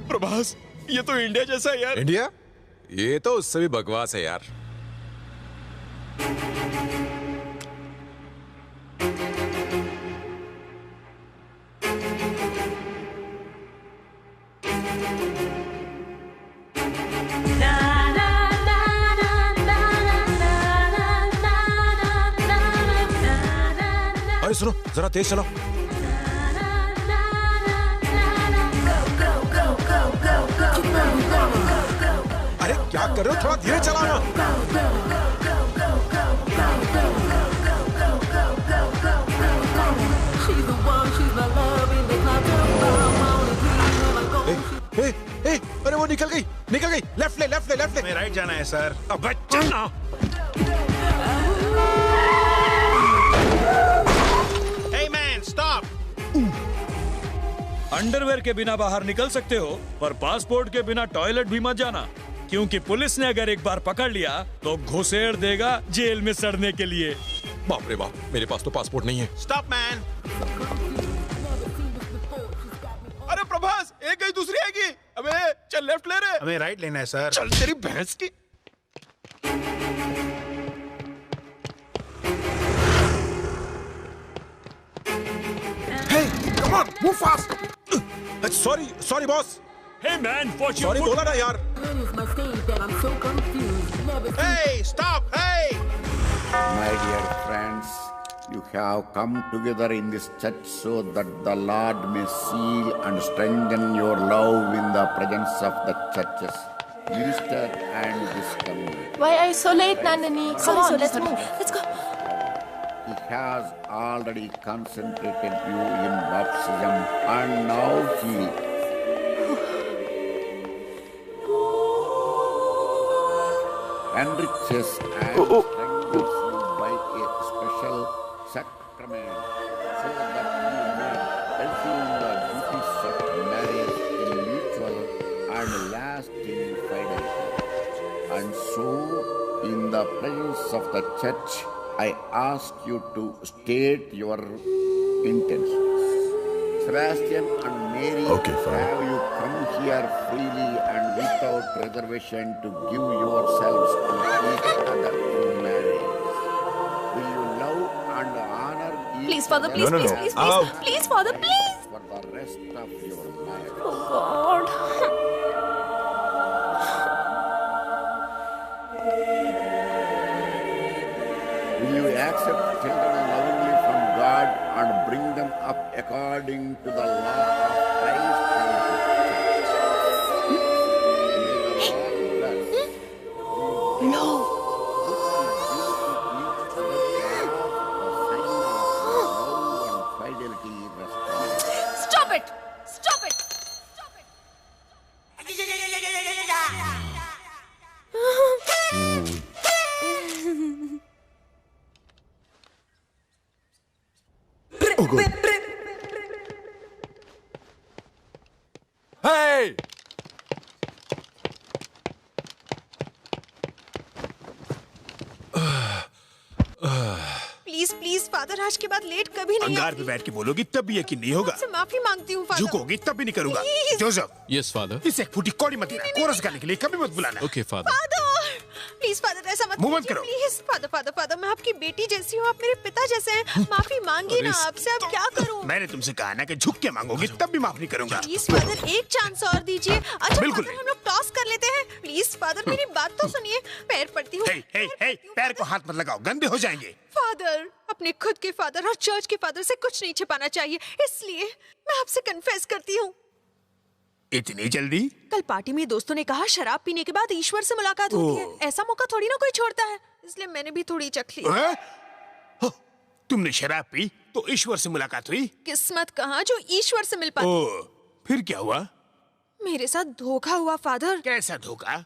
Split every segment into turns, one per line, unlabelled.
प्रभास, ये तो इंडिया जैसा है यार।
इंडिया? ये तो उससे भी बकवास है यार। अरे सुनो, जरा तेज चलाओ। अरे क्या कर रहे हो, थोड़ा धीरे चलाना। अरे वो निकल गई। लेफ्ट ले।
मैं राइट जाना है सर।
अब चलना।
Hey man, stop!
अंडरवेयर के बिना बाहर निकल सकते हो, पर पासपोर्ट के बिना टॉयलेट भी मत जाना, क्योंकि पुलिस ने अगर एक बार पकड़ लिया तो घुसेड़ देगा जेल में सड़ने के लिए।
बाप रे बाप, मेरे पास तो पासपोर्ट नहीं है।
Stop man! अरे प्रभास, एक गई दूसरी आएगी। अबे चल लेफ्ट ले रहे।
हमें राइट लेना है सर।
चल तेरी भैंस की।
Hey, come on, move fast. Sorry boss.
Hey man, watch your
Sorry
foot.
बोला ना यार।
Hey, stop! Hey!
My dear friends, you have come together in this church so that the Lord may seal and strengthen your love in the presence of the churches, minister and this community.
Why are you so late, Nandini? Come on, let's move. Let's go.
He has already concentrated you in baptism and now he enriches and strengthens you by a special sacrament so that you may fulfill the duties of marriage in mutual and lasting fidelity. And so, in the presence of the church, I ask you to state your intentions. Sebastian and Mary,
Okay, fine.
have you come here freely and without reservation to give yourselves to each other in marriage? Will you love and honor each
Please, Father,
other
please,
No, no,
please,
no.
please,
Out.
please. Please, Father, please.
for the rest of your life?
Oh, God.
Will you accept children lovingly from God and bring them up according to the law of Christ and His church? May the Lord bless.
No. Stop it. Stop it. Stop it.
Oh God. Hey!
Please please father, आज के बाद late कभी नहीं
अंगार पे
आऊंगी।
बैठ के बोलोगी तब भी यकीन नहीं होगा।
आपसे माफी मांगती हूँ फादर।
झुकोगी तब भी नहीं करूंगा।
Please.
Joseph,
yes father.
इसे एक फूटी कौड़ी मत देना। कोरस गाने के लिए कभी मत बुलाना।
Okay father.
Father please father, ऐसा मत
मुंह बंद
कीजिए,
करो।
प्लीज फादर फादर फादर, मैं आपकी बेटी जैसी हूँ, आप मेरे पिता जैसे हैं। माफी मांगी ना आपसे, अब क्या करूँ?
मैंने तुमसे कहा ना कि झुक के मांगोगी तब भी माफ नहीं करूंगा।
प्लीज फादर, एक चांस और दीजिए। अच्छा
बिल्कुल
फादर, हम लोग टॉस कर लेते हैं। प्लीज फादर, मेरी बात तो सुनिए, पैर पड़ती हूँ।
हे हे हे, पैर को हाथ मत लगाओ, गंदे हो जाएंगे।
फादर, अपने खुद के फादर और चर्च के फादर से कुछ नहीं छिपाना चाहिए, इसलिए मैं आपसे कन्फेस करती हूँ।
इतनी जल्दी?
कल पार्टी में दोस्तों ने कहा शराब पीने के बाद ईश्वर से मुलाकात होती है। ऐसा मौका थोड़ी ना कोई छोड़ता है, इसलिए मैंने भी थोड़ी चख ली।
तुमने शराब पी तो ईश्वर से मुलाकात हुई?
किस्मत कहाँ जो ईश्वर से मिल पाती।
ओह, फिर क्या हुआ?
मेरे साथ धोखा हुआ फादर।
कैसा धोखा?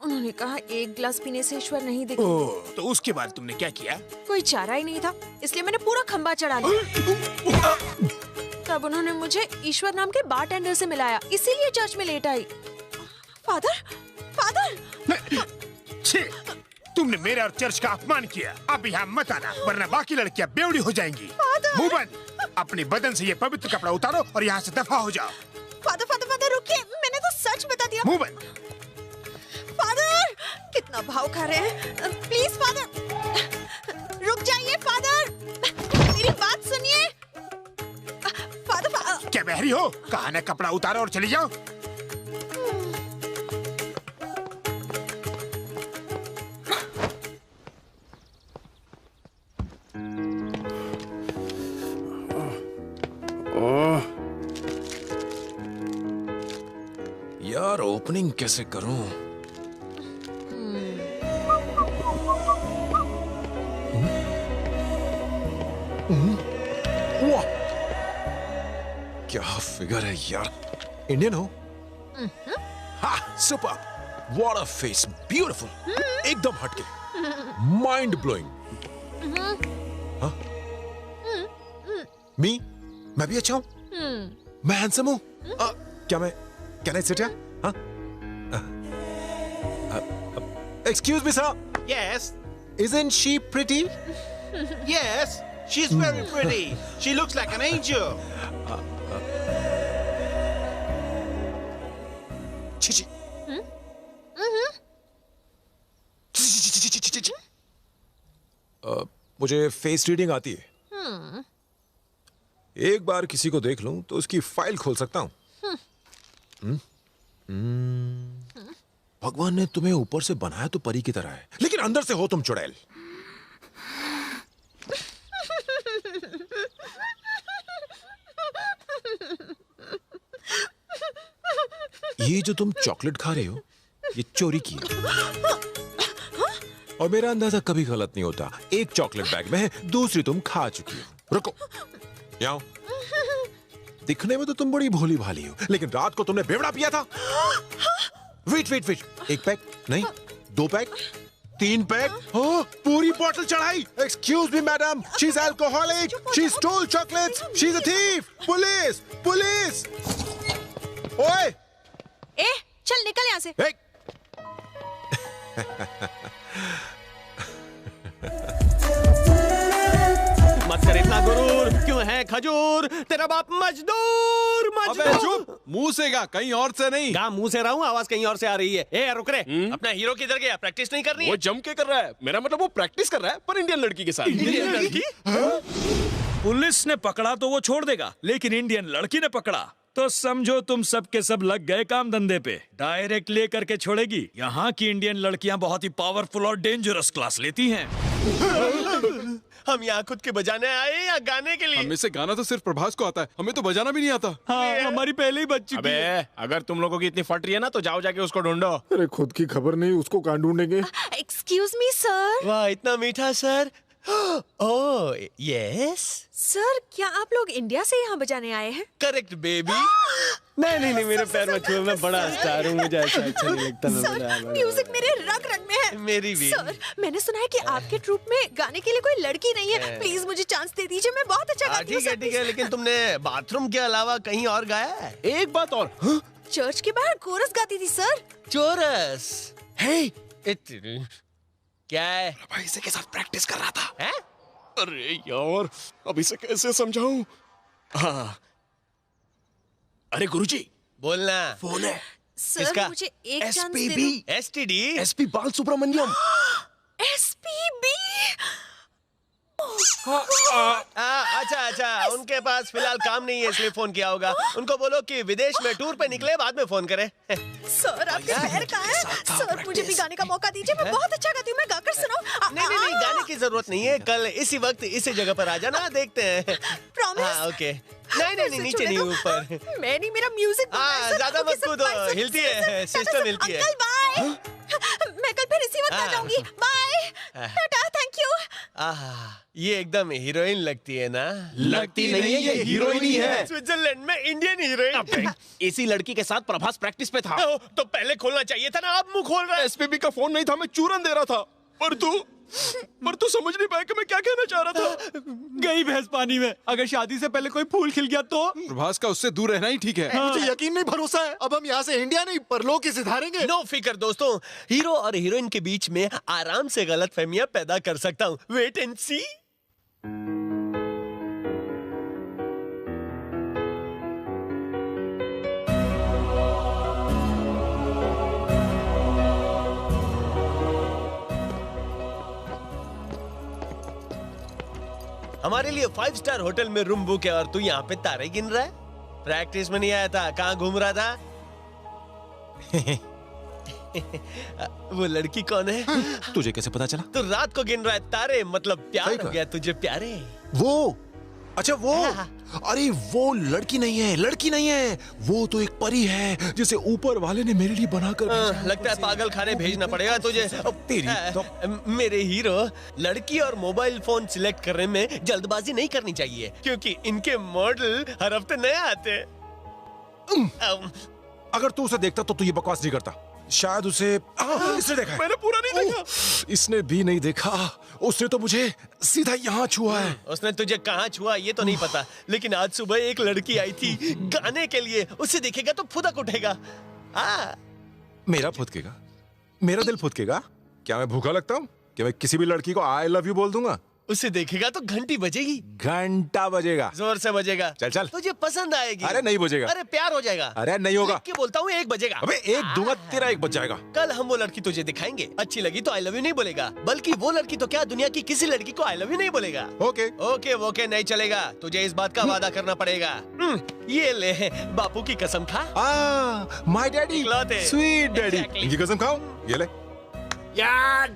उन्होंने कहा एक गिलास पीने से ईश्वर नहीं दिखता।
ओह, तो उसके बाद तुमने क्या किया?
कोई चारा ही नहीं था, इसलिए मैंने पूरा खंबा चढ़ा लिया। तब उन्होंने मुझे ईश्वर नाम के बारटेंडर से मिलाया, इसीलिए चर्च में लेट आई। Father, father!
छे, तुमने मेरे और चर्च का अपमान किया। अब यहाँ मत आना, वरना बाकी लड़कियाँ बेवड़ी हो जाएंगी। मुंह बंद। अपने बदन से ये पवित्र कपड़ा उतारो और यहाँ से दफा हो जाओ।
फादर फादर फादर रुकिए, मैंने तो सच बता दिया।
मुंह बंद।
फादर, कितना भाव खा रहे हैं। प्लीज फादर, रुक जाइए फादर, मेरी बात सुनिए। फादर,
क्या बहरी हो? कहा ना कपड़ा उतारो और चली जाओ।
यार ओपनिंग कैसे करूं? वाह, क्या फिगर है यार। इंडियन हो? हाँ, super. What a face, beautiful, एकदम हटके, माइंड ब्लोइंग। हाँ? मी? मैं भी अच्छा हूँ? मैं हैंडसम हूँ? क्या मैं कैन आई सिट हियर? हाँ? Excuse me, sir.
Yes.
Isn't she pretty?
Yes. She's very pretty. She looks like an angel.
छी। मुझे फेस रीडिंग आती है। एक बार किसी को देख लूं तो उसकी फाइल खोल सकता हूं। भगवान ने तुम्हें ऊपर से बनाया तो परी की तरह है, लेकिन अंदर से हो तुम चुड़ैल। ये जो तुम चॉकलेट खा रहे हो, ये चोरी की है। और मेरा अंदाजा कभी गलत नहीं होता। एक चॉकलेट बैग में है, दूसरी तुम खा चुकी हो। रुको, यहाँ आओ। दिखने में तो तुम बड़ी भोली भाली हो, लेकिन रात को तुमने बेवड़ा पिया था। वेट वेट वेट, एक पैक नहीं, 2 पैक, 3 पैक, पूरी बोतल चढ़ाई। Excuse me madam, she is alcoholic, she stole chocolates, she is a thief. Police, police. ओए,
ए, चल निकल यहाँ से।
एक।
मत कर इतना गुरूर, क्यों है खजूर? तेरा बाप मजदूर
अबे चुप, मुंह से गा, कहीं और से नहीं।
गा मुंह से रहा हूँ, आवाज कहीं और से आ रही है। ए रुक रे, अपना हीरो किधर गया? प्रैक्टिस नहीं करनी है?
वो जम के कर रहा है। मेरा मतलब वो प्रैक्टिस कर रहा है, पर इंडियन लड़की के साथ।
इंडियन लड़की?
पुलिस ने पकड़ा तो वो छोड़ देगा, लेकिन इंडियन लड़की ने पकड़ा तो समझो तुम सब के सब लग गए काम धंधे पे। डायरेक्ट ले करके छोड़ेगी। यहाँ की इंडियन लड़कियां बहुत ही पावरफुल और डेंजरस क्लास लेती हैं।
हम यहाँ खुद के बजाने आए या गाने के लिए?
हमें से गाना तो सिर्फ प्रभास को आता है, हमें तो बजाना भी नहीं आता।
हाँ, हमारी पहले ही बच चुकी है।
अबे अगर तुम लोगों की इतनी फट रही है ना, तो जाओ जाके उसको ढूंढो।
अरे खुद की खबर नहीं, उसको कहाँ ढूंढेंगे?
Excuse me sir.
वाह, इतना मीठा सर। ओह यस
सर, क्या आप लोग इंडिया से यहाँ बजाने आए हैं?
Correct baby. नहीं मेरे पैर मत छुओ, मैं बड़ा स्टार हूँ, मुझे ऐसा अच्छा नहीं लगता।
सर, म्यूजिक मेरे रग रग में है।
मेरी भी।
सर, मैंने सुना है कि आपके ट्रूप में गाने के लिए कोई लड़की नहीं है। प्लीज मुझे चांस दे दीजिए, मैं बहुत अच्छा गाती हूँ।
ठीक है, लेकिन तुमने बाथरूम के अलावा कहीं और गाया है?
एक बात और,
चर्च के बाहर कोरस गाती थी सर।
चोरस?
हे,
क्या है?
भाई इसे के साथ प्रैक्टिस कर रहा था।
हैं?
अरे यार, अब इसे कैसे समझाऊं? हाँ, अरे गुरुजी,
बोलना।
फोन है।
सर,
किसका?
मुझे एक चांस दे
SPB,
दो।
STD?
SP बाल सुब्रमण्यम।
SPB?
अच्छा, उनके पास फिलहाल काम नहीं है, इसलिए फोन किया होगा। उनको बोलो कि विदेश में टूर पे निकले, बाद में फोन करे।
सर, आपके पैर कहाँ हैं? सर, मुझे भी गाने का मौका दीजिए, मैं बहुत अच्छा गाती हूँ, मैं गाकर सुनाऊं।
नहीं, गाने की जरूरत नहीं है। कल इसी वक्त इसी जगह पर आ जाना, देखते हैं।
प्रॉमिस?
हाँ, ओके। नहीं, नीचे नहीं, ऊपर।
मैं नहीं, मेरा म्यूजिक।
हाँ, ज्यादा मत कूदो, हिलती है, सिस्टम हिलती है।
Uncle bye. मैं कल फिर इसी वक्त आ जाऊंगी। Bye, tata, thank you.
ये एकदम हीरोइन लगती है ना?
लगती नहीं है, ये हीरोइन ही है।
स्विट्जरलैंड में इंडियन हीरोइन।
इसी लड़की के साथ प्रभास प्रैक्टिस पे था।
तो पहले खोलना चाहिए था ना, अब मुंह खोल रहा है।
SPB का फोन नहीं था, मैं चूरन दे रहा था। पर तू समझ नहीं पाया कि मैं क्या कहना चाह रहा था।
गई भैंस पानी में। अगर शादी से पहले कोई फूल खिल गया तो?
प्रभास का उससे दूर रहना ही ठीक है।
मुझे यकीन नहीं, भरोसा है। अब हम यहाँ से इंडिया नहीं, परलोक ही सिधारेंगे।
नो फिकर दोस्तों, हीरो और हीरोइन के बीच में आराम से गलतफहमियां पैदा कर सकता हूँ। वेट एंड सी। हमारे लिए 5 स्टार होटल में रूम बुक है और तू यहाँ पे तारे गिन रहा है? प्रैक्टिस में नहीं आया था, कहाँ घूम रहा था? वो लड़की कौन है?
तुझे कैसे पता चला?
तू रात को गिन रहा है तारे, मतलब
सही
प्यार
कहा।
हो गया तुझे प्यारे।
वो अच्छा वो अरे वो लड़की नहीं है, लड़की नहीं है, वो तो एक परी है जिसे ऊपर वाले ने मेरे लिए बनाकर भेजा है।
लगता है पागल खाने भेजना पड़ेगा तुझे।
तेरी तो
मेरे हीरो, लड़की और मोबाइल फोन सिलेक्ट करने में जल्दबाजी नहीं करनी चाहिए क्योंकि इनके मॉडल हर हफ्ते नए आते हैं।
अगर तू उसे देखता तो तू ये बकवास नहीं करता। शायद उसे इसने देखा है।
मैंने पूरा नहीं देखा।
इसने भी नहीं देखा, उसने तो मुझे सीधा यहाँ छुआ है।
उसने तुझे कहाँ छुआ ये तो नहीं पता, लेकिन आज सुबह एक लड़की आई थी गाने के लिए। उसे देखेगा तो फुदक उठेगा।
मेरा फुदकेगा, मेरा दिल फुदकेगा। क्या मैं भूखा लगता हूँ? क्या मैं किसी भी लड़की को आई लव यू बोल दूंगा?
उसे देखेगा तो घंटी बजेगी,
घंटा बजेगा,
जोर से बजेगा।
चल चल।
तुझे पसंद आएगी।
अरे नहीं बजेगा।
अरे प्यार हो जाएगा।
अरे नहीं होगा।
देख के बोलता हूँ 1 बजेगा।
अबे 1 दूंगा, तेरा 1 बज जाएगा।
कल हम वो लड़की तुझे दिखाएंगे। अच्छी लगी तो आई लव यू नहीं बोलेगा, बल्कि वो लड़की तो क्या दुनिया की किसी लड़की को आई लव यू नहीं बोलेगा।
ओके
ओके ओके नहीं चलेगा, तुझे इस बात का वादा करना पड़ेगा। ये ले बापू की कसम खा।
माय डैडी,
इकलौते।
Sweet daddy.
Exactly.
इनकी कसम खाओ, ये ले।
यार